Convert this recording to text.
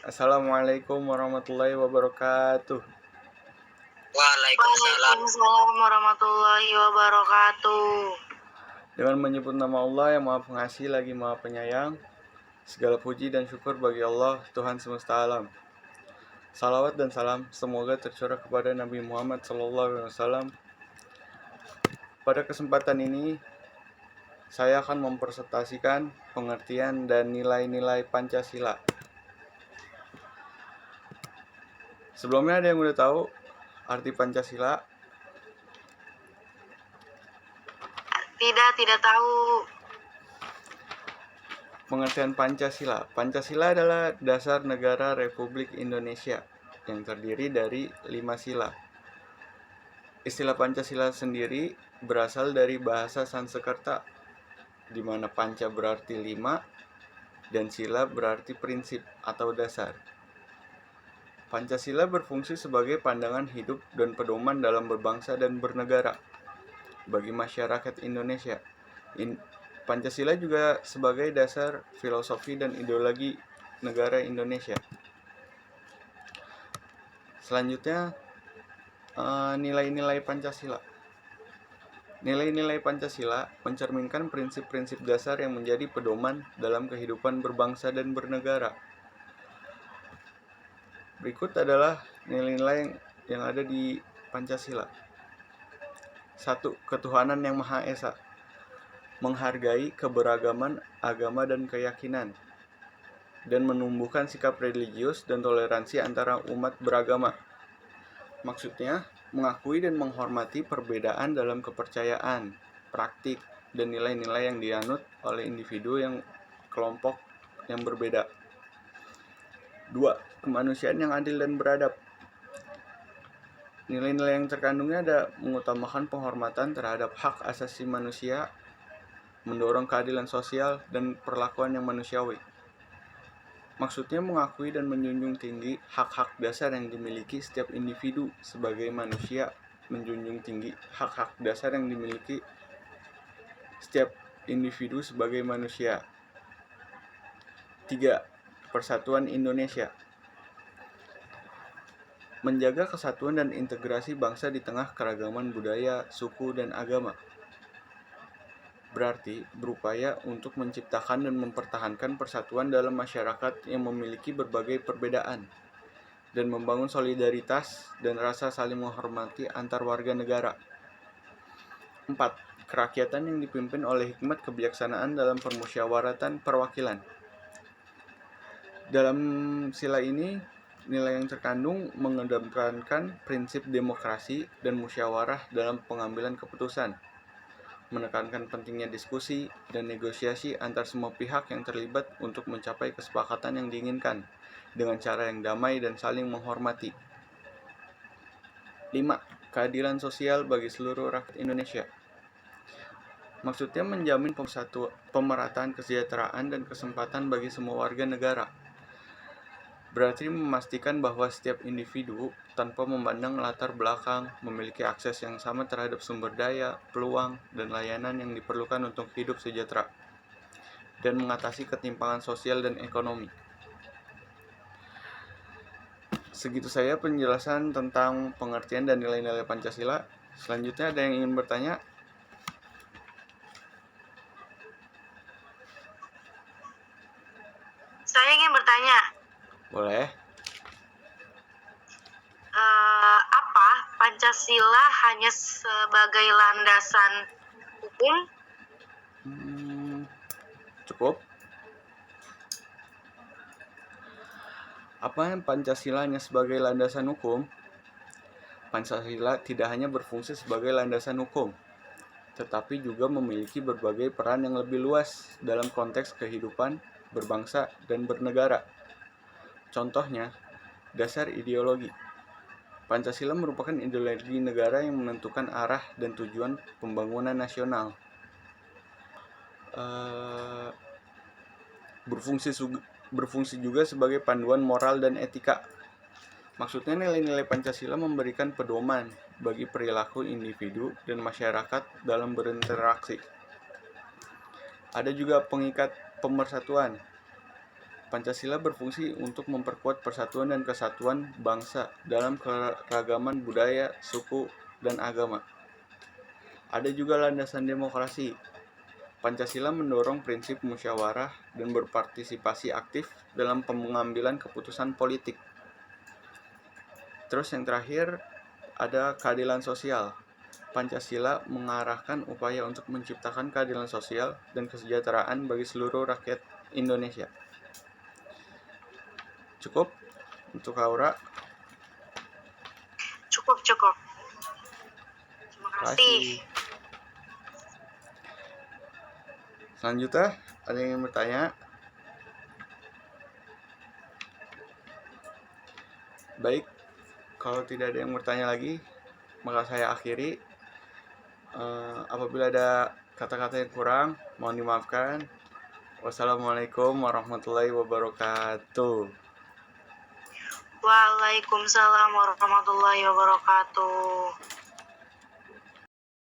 Assalamualaikum warahmatullahi wabarakatuh. Waalaikumsalam. Waalaikumsalam warahmatullahi wabarakatuh. Dengan menyebut nama Allah yang Maha Pengasih lagi Maha Penyayang, segala puji dan syukur bagi Allah, Tuhan semesta alam. Salawat dan salam semoga tercurah kepada Nabi Muhammad SAW. Pada kesempatan ini, saya akan mempresentasikan pengertian dan nilai-nilai Pancasila. Sebelumnya ada yang udah tahu arti Pancasila? Tidak tahu. Pengertian Pancasila. Pancasila adalah dasar negara Republik Indonesia yang terdiri dari 5 sila. Istilah Pancasila sendiri berasal dari bahasa Sanskerta, di mana panca berarti 5 dan sila berarti prinsip atau dasar. Pancasila berfungsi sebagai pandangan hidup dan pedoman dalam berbangsa dan bernegara bagi masyarakat Indonesia. Pancasila juga sebagai dasar filosofi dan ideologi negara Indonesia. Selanjutnya, nilai-nilai Pancasila. Nilai-nilai Pancasila mencerminkan prinsip-prinsip dasar yang menjadi pedoman dalam kehidupan berbangsa dan bernegara. Berikut adalah nilai-nilai yang ada di Pancasila. 1. Ketuhanan yang Maha Esa. Menghargai keberagaman agama dan keyakinan, dan menumbuhkan sikap religius dan toleransi antara umat beragama. Maksudnya, mengakui dan menghormati perbedaan dalam kepercayaan, praktik, dan nilai-nilai yang dianut oleh individu yang kelompok yang berbeda. 2. Kemanusiaan yang adil dan beradab. Nilai-nilai yang terkandungnya ada mengutamakan penghormatan terhadap hak asasi manusia, mendorong keadilan sosial, dan perlakuan yang manusiawi. Maksudnya mengakui dan menjunjung tinggi hak-hak dasar yang dimiliki setiap individu sebagai manusia, menjunjung tinggi hak-hak dasar yang dimiliki setiap individu sebagai manusia. 3. Persatuan Indonesia. Menjaga kesatuan dan integrasi bangsa di tengah keragaman budaya, suku, dan agama. Berarti berupaya untuk menciptakan dan mempertahankan persatuan dalam masyarakat yang memiliki berbagai perbedaan, dan membangun solidaritas dan rasa saling menghormati antar warga negara. 4. Kerakyatan yang dipimpin oleh hikmat kebijaksanaan dalam permusyawaratan perwakilan. Dalam sila ini, nilai yang terkandung mengedepankan prinsip demokrasi dan musyawarah dalam pengambilan keputusan, menekankan pentingnya diskusi dan negosiasi antar semua pihak yang terlibat untuk mencapai kesepakatan yang diinginkan dengan cara yang damai dan saling menghormati. 5. Keadilan sosial bagi seluruh rakyat Indonesia. Maksudnya menjamin pemerataan kesejahteraan dan kesempatan bagi semua warga negara. Berarti memastikan bahwa setiap individu, tanpa memandang latar belakang, memiliki akses yang sama terhadap sumber daya, peluang, dan layanan yang diperlukan untuk hidup sejahtera, dan mengatasi ketimpangan sosial dan ekonomi. Segitu saja penjelasan tentang pengertian dan nilai-nilai Pancasila. Selanjutnya ada yang ingin bertanya? Saya ingin bertanya. Boleh. Apa Pancasila hanya sebagai landasan hukum? Cukup. Apa yang Pancasila hanya sebagai landasan hukum? Pancasila tidak hanya berfungsi sebagai landasan hukum, tetapi juga memiliki berbagai peran yang lebih luas dalam konteks kehidupan berbangsa dan bernegara. Contohnya, dasar ideologi. Pancasila merupakan ideologi negara yang menentukan arah dan tujuan pembangunan nasional. Berfungsi juga sebagai panduan moral dan etika. Maksudnya nilai-nilai Pancasila memberikan pedoman bagi perilaku individu dan masyarakat dalam berinteraksi. Ada juga pengikat pemersatuan. Pancasila berfungsi untuk memperkuat persatuan dan kesatuan bangsa dalam keragaman budaya, suku, dan agama. Ada juga landasan demokrasi. Pancasila mendorong prinsip musyawarah dan berpartisipasi aktif dalam pengambilan keputusan politik. Terus yang terakhir ada keadilan sosial. Pancasila mengarahkan upaya untuk menciptakan keadilan sosial dan kesejahteraan bagi seluruh rakyat Indonesia. Cukup untuk Aura. Cukup. Terima kasih. Kasih. Selanjutnya, ada yang bertanya? Baik, kalau tidak ada yang bertanya lagi, maka saya akhiri. Apabila ada kata-kata yang kurang, mohon dimaafkan. Wassalamualaikum warahmatullahi wabarakatuh. Waalaikumsalam warahmatullahi wabarakatuh.